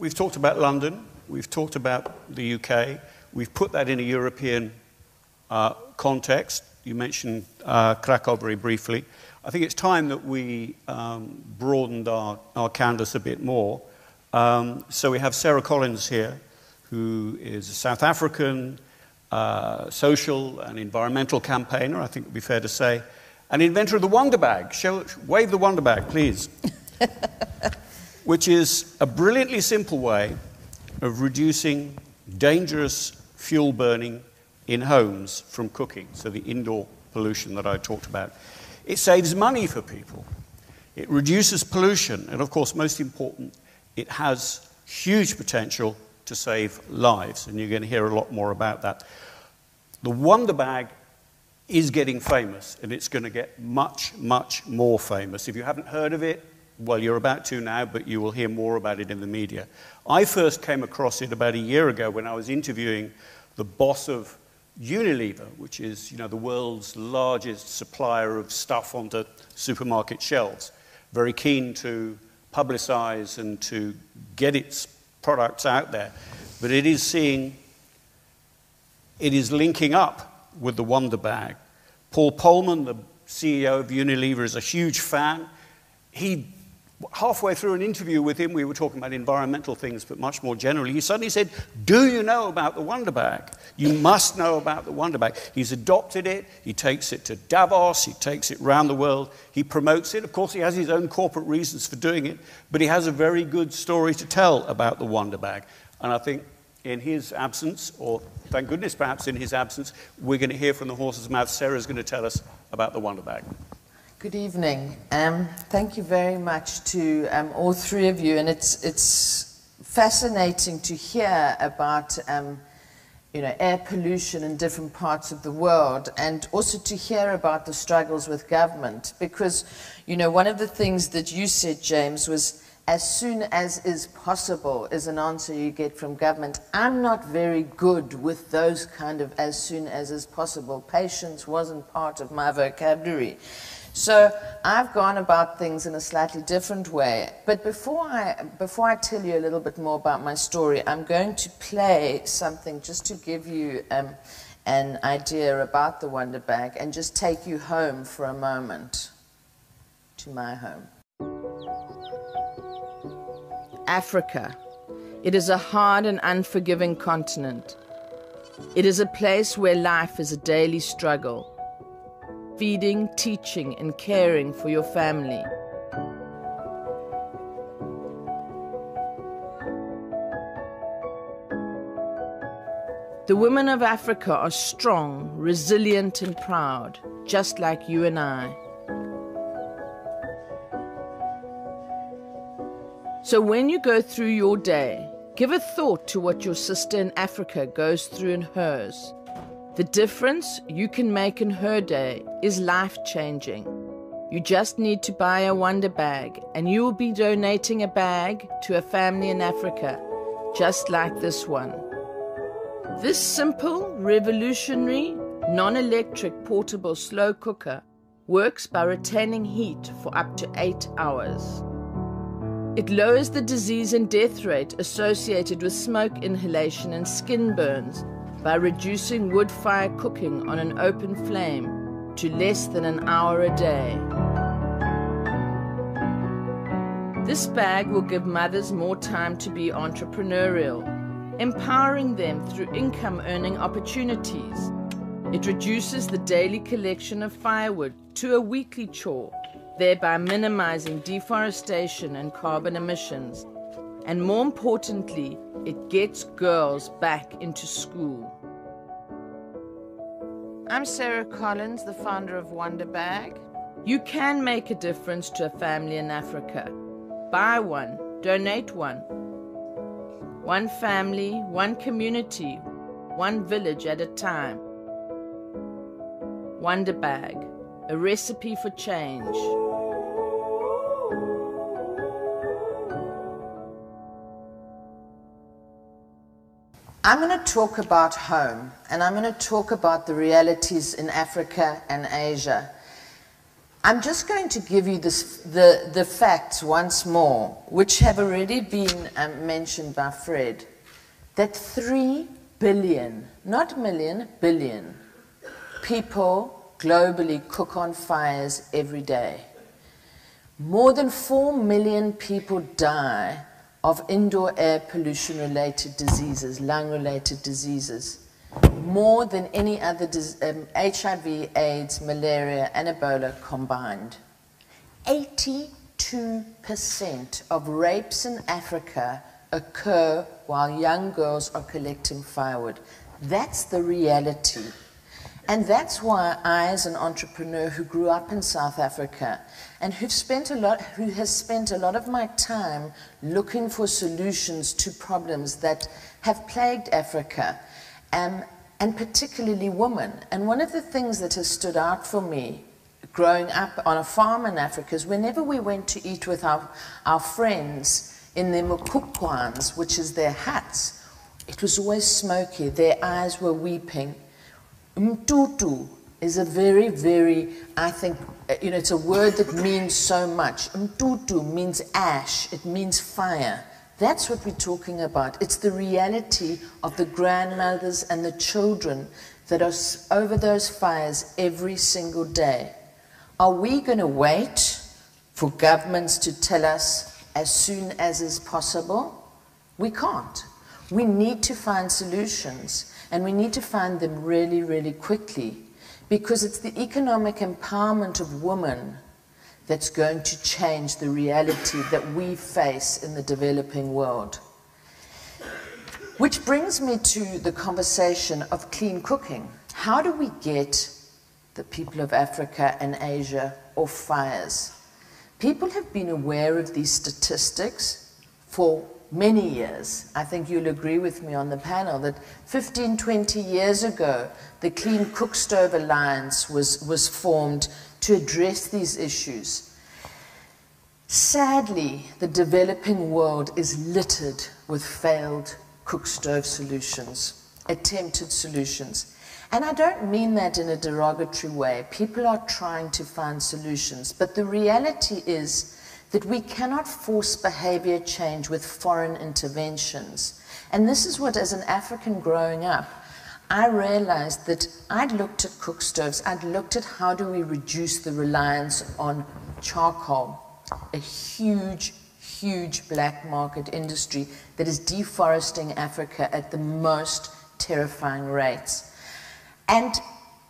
we've talked about London, we've talked about the UK, we've put that in a European context. You mentioned Krakow very briefly. I think it's time that we broadened our canvas a bit more. So we have Sarah Collins here, who is a South African social and environmental campaigner, I think it would be fair to say, and inventor of the Wonderbag. Wave the Wonderbag, please. Which is a brilliantly simple way of reducing dangerous fuel burning in homes from cooking, so the indoor pollution that I talked about. It saves money for people. It reduces pollution, and of course, most important, it has huge potential to save lives, and you're going to hear a lot more about that. The Wonderbag is getting famous, and it's going to get much, much more famous. If you haven't heard of it, well, you're about to now, but you will hear more about it in the media. I first came across it about a year ago when I was interviewing the boss of Unilever, which is, the world's largest supplier of stuff onto supermarket shelves. Very keen to publicize and to get its products out there. But it is linking up with the Wonderbag. Paul Polman, the CEO of Unilever, is a huge fan. Halfway through an interview with him, we were talking about environmental things, but much more generally, he suddenly said, "Do you know about the Wonderbag? You must know about the Wonderbag." He's adopted it. He takes it to Davos. He takes it around the world. He promotes it. Of course, he has his own corporate reasons for doing it, but he has a very good story to tell about the Wonderbag. And I think in his absence, or thank goodness perhaps in his absence, we're going to hear from the horse's mouth. Sarah's going to tell us about the Wonderbag. Good evening. Thank you very much to all three of you, and it's fascinating to hear about air pollution in different parts of the world, and also to hear about the struggles with government, because one of the things that you said, James, was as soon as is possible is an answer you get from government. I'm not very good with those kind of as soon as is possible. Patience wasn't part of my vocabulary. So I've gone about things in a slightly different way. But before I tell you a little bit more about my story, I'm going to play something just to give you an idea about the Wonderbag and just take you home for a moment, to my home. Africa. It is a hard and unforgiving continent. It is a place where life is a daily struggle. Feeding, teaching, and caring for your family. The women of Africa are strong, resilient, and proud, just like you and I. So when you go through your day, give a thought to what your sister in Africa goes through in hers. The difference you can make in her day is life-changing. You just need to buy a Wonderbag, and you will be donating a bag to a family in Africa, just like this one. This simple, revolutionary, non-electric portable slow cooker works by retaining heat for up to 8 hours. It lowers the disease and death rate associated with smoke inhalation and skin burns by reducing wood fire cooking on an open flame to less than an hour a day. This bag will give mothers more time to be entrepreneurial, empowering them through income-earning opportunities. It reduces the daily collection of firewood to a weekly chore, thereby minimizing deforestation and carbon emissions. And more importantly, it gets girls back into school. I'm Sarah Collins, the founder of Wonderbag. You can make a difference to a family in Africa. Buy one, donate one. One family, one community, one village at a time. Wonderbag, a recipe for change. I'm going to talk about home, and I'm going to talk about the realities in Africa and Asia. I'm just going to give you the facts once more, which have already been mentioned by Fred, that 3 billion, not million, billion, people globally cook on fires every day. More than 4 million people die of indoor air pollution-related diseases, lung-related diseases. More than any other HIV, AIDS, malaria, and Ebola combined. 82% of rapes in Africa occur while young girls are collecting firewood. That's the reality. And that's why I, as an entrepreneur who grew up in South Africa and who has spent a lot of my time looking for solutions to problems that have plagued Africa, and particularly women. And one of the things that has stood out for me growing up on a farm in Africa is whenever we went to eat with our friends in their mukukwans, which is their huts, it was always smoky, their eyes were weeping. Mtutu is a very, very, I think, it's a word that means so much. Mtutu means ash, it means fire. That's what we're talking about. It's the reality of the grandmothers and the children that are over those fires every single day. Are we going to wait for governments to tell us as soon as is possible? We can't. We need to find solutions, and we need to find them really, really quickly, because it's the economic empowerment of women that's going to change the reality that we face in the developing world. Which brings me to the conversation of clean cooking. How do we get the people of Africa and Asia off fires? People have been aware of these statistics for many years. I think you'll agree with me on the panel that 15, 20 years ago, the Clean Cook Stove Alliance was formed to address these issues. Sadly, the developing world is littered with failed cook stove solutions, attempted solutions. And I don't mean that in a derogatory way. People are trying to find solutions, but the reality is that we cannot force behavior change with foreign interventions. And this is what, as an African growing up, I realized that I'd looked at cook stoves, I'd looked at how do we reduce the reliance on charcoal, a huge, huge black market industry that is deforesting Africa at the most terrifying rates. And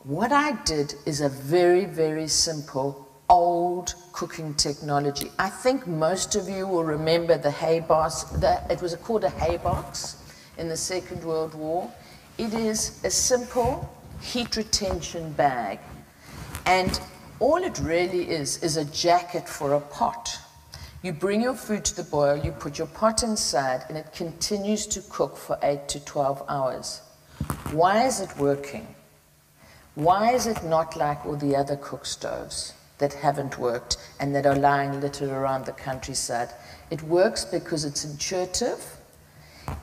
what I did is a very, very simple old cooking technology. I think most of you will remember the hay box. It was called a hay box in the Second World War. It is a simple heat retention bag. And all it really is a jacket for a pot. You bring your food to the boil, you put your pot inside, and it continues to cook for 8 to 12 hours. Why is it working? Why is it not like all the other cook stoves that haven't worked and that are lying littered around the countryside? It works because it's intuitive,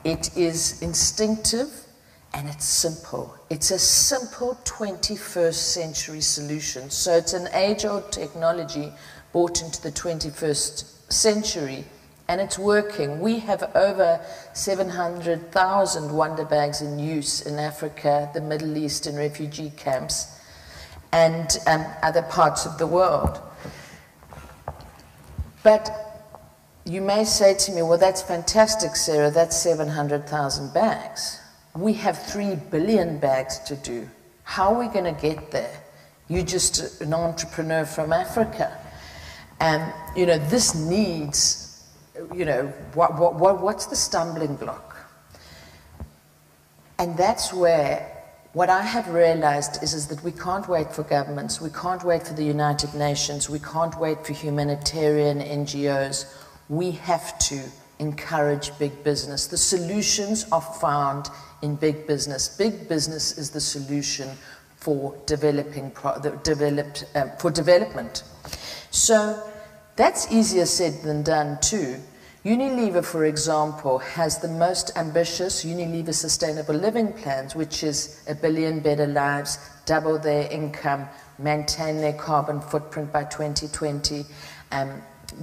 it is instinctive, and it's simple. It's a simple 21st century solution. So it's an age-old technology brought into the 21st century, and it's working. We have over 700,000 Wonderbags in use in Africa, the Middle East, in refugee camps, and other parts of the world. But you may say to me, well, that's fantastic, Sarah, that's 700,000 bags. We have 3 billion bags to do. How are we going to get there? You're just an entrepreneur from Africa. And, this needs, what's the stumbling block? And that's where what I have realized is that we can't wait for governments, we can't wait for the United Nations, we can't wait for humanitarian NGOs. We have to encourage big business. The solutions are found in big business. Big business is the solution for development. So that's easier said than done too, Unilever, for example, has the most ambitious Unilever Sustainable Living Plans, which is 1 billion better lives, double their income, maintain their carbon footprint by 2020,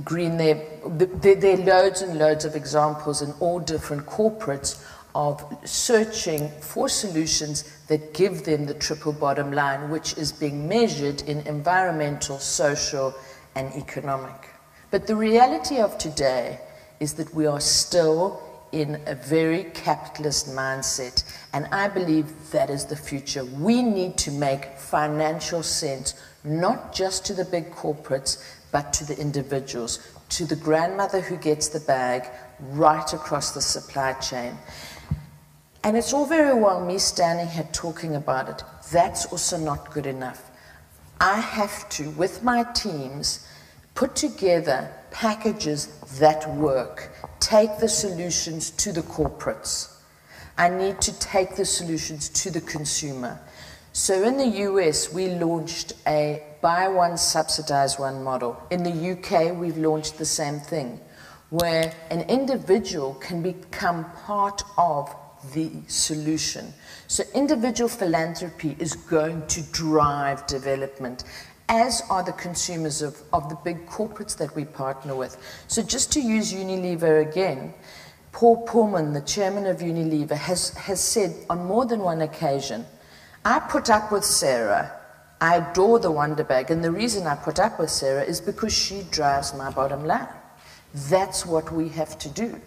green there are loads and loads of examples in all different corporates of searching for solutions that give them the triple bottom line, which is being measured in environmental, social, and economic. But the reality of today is that we are still in a very capitalist mindset, and I believe that is the future. We need to make financial sense, not just to the big corporates, but to the individuals, to the grandmother who gets the bag, right across the supply chain. And it's all very well me standing here talking about it. That's also not good enough. I have to, with my teams, put together packages that work, take the solutions to the corporates. I need to take the solutions to the consumer. So in the US, we launched a buy one, subsidize one model. In the UK, we've launched the same thing, where an individual can become part of the solution. So individual philanthropy is going to drive development, as are the consumers of the big corporates that we partner with. So just to use Unilever again, Paul Pullman, the chairman of Unilever, has said on more than one occasion, I put up with Sarah. I adore the Wonderbag, and the reason I put up with Sarah is because she drives my bottom line. That's what we have to do.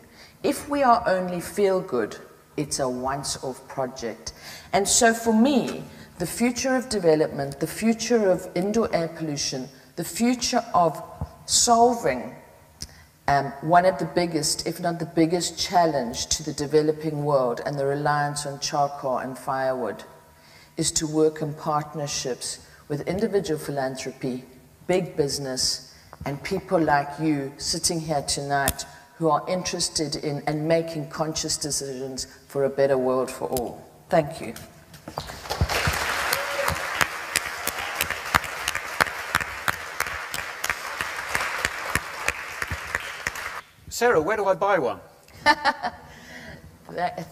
If we are only feel good, it's a once-off project. And so for me, the future of development, the future of indoor air pollution, the future of solving one of the biggest, if not the biggest challenge to the developing world and the reliance on charcoal and firewood, is to work in partnerships with individual philanthropy, big business, and people like you sitting here tonight who are interested in and making conscious decisions for a better world for all. Thank you. Sarah, where do I buy one?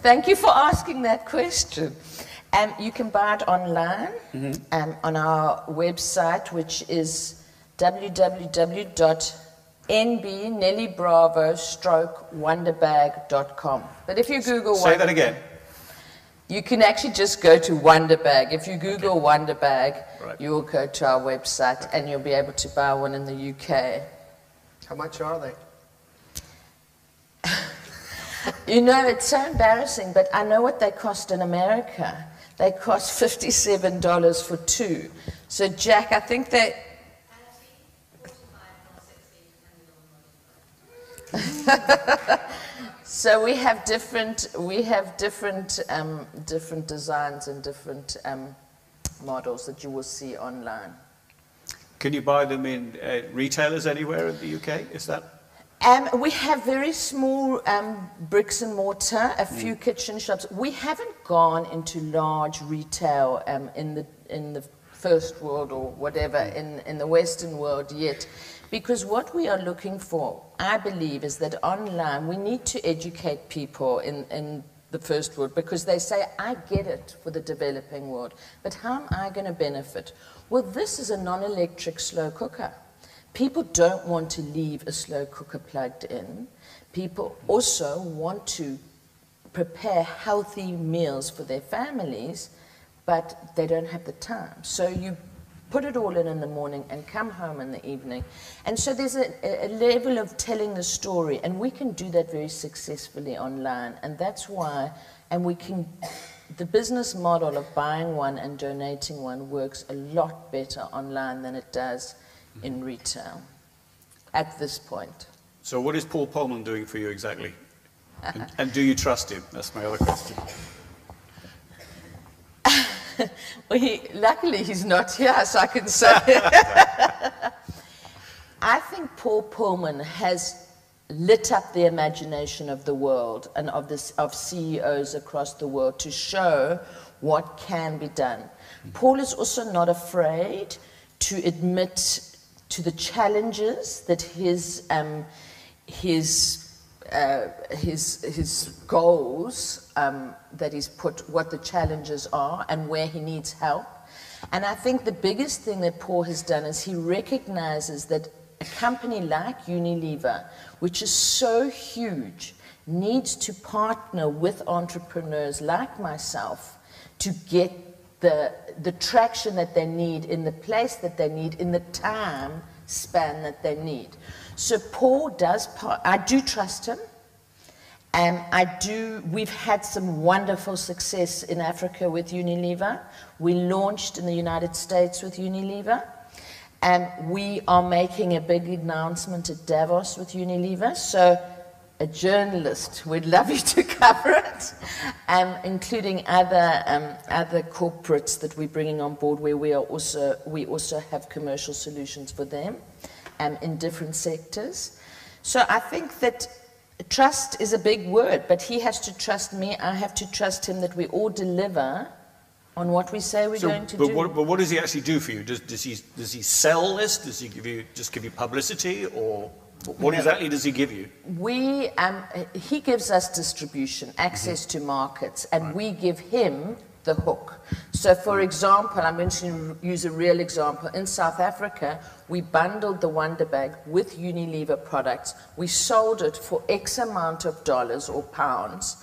Thank you for asking that question. You can buy it online on our website, which is www.nbnellybravo-wonderbag.com. But if you Google Say that again. You can actually just go to Wonderbag. If you Google Wonderbag, Right. you will go to our website and you'll be able to buy one in the UK. How much are they? You know, it's so embarrassing, but I know what they cost in America. They cost $57 for two. So, Jack, I think they... So we have different designs and different models that you will see online. Can you buy them in retailers anywhere in the UK? Is that? We have very small bricks and mortar, a few kitchen shops. We haven't gone into large retail in the first world or whatever in the Western world yet, because what we are looking for, I believe, is that online we need to educate people in the first world, because they say, I get it for the developing world, but how am I going to benefit? Well, this is a non-electric slow cooker. People don't want to leave a slow cooker plugged in. People also want to prepare healthy meals for their families, but they don't have the time. So you put it all in the morning and come home in the evening. And so there's a level of telling the story, and we can do that very successfully online. And that's why, the business model of buying one and donating one works a lot better online than it does in retail at this point. So what is Paul Pullman doing for you exactly? And do you trust him? That's my other question. Well, luckily he's not here, so I can say. I think Paul Pullman has lit up the imagination of the world and of CEOs across the world to show what can be done. Paul is also not afraid to admit to the challenges that his his goals that he's put, what the challenges are and where he needs help. And I think the biggest thing that Paul has done is he recognizes that a company like Unilever, which is so huge, needs to partner with entrepreneurs like myself to get the traction that they need in the place that they need, in the time span that they need. So Paul does I do trust him. We've had some wonderful success in Africa with Unilever. We launched in the United States with Unilever. And we are making a big announcement at Davos with Unilever. So a journalist, we'd love you to cover it, including other corporates that we're bringing on board, where we also have commercial solutions for them in different sectors. So I think that trust is a big word, but he has to trust me, I have to trust him, that we all deliver on what we say we're going to do. But what does he actually do for you? Does he sell this? Does he just give you publicity, or what exactly does he give you? He gives us distribution, access to markets, and we give him the hook. So for example, I'm going to use a real example. In South Africa, we bundled the Wonderbag with Unilever products. We sold it for X amount of dollars or pounds,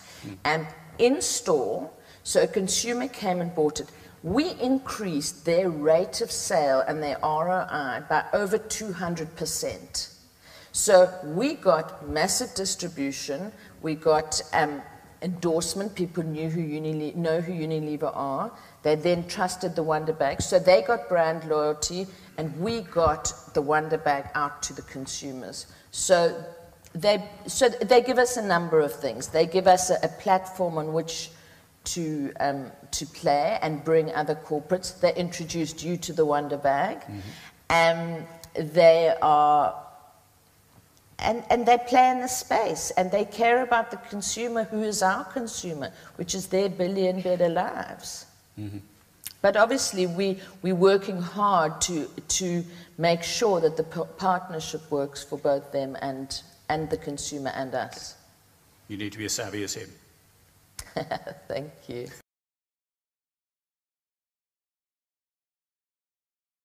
and in store, so a consumer came and bought it. We increased their rate of sale and their ROI by over 200%. So we got massive distribution, we got endorsement, people know who Unilever are, they then trusted the Wonderbag, so they got brand loyalty, and we got the Wonderbag out to the consumers. So they give us a number of things. They give us a platform on which to play and bring other corporates. They introduced you to the Wonderbag, and they are... And they play in the space, and they care about the consumer, who is our consumer, which is their billion better lives. But obviously, we're working hard to make sure that the partnership works for both them and the consumer and us. You need to be as savvy as him. Thank you.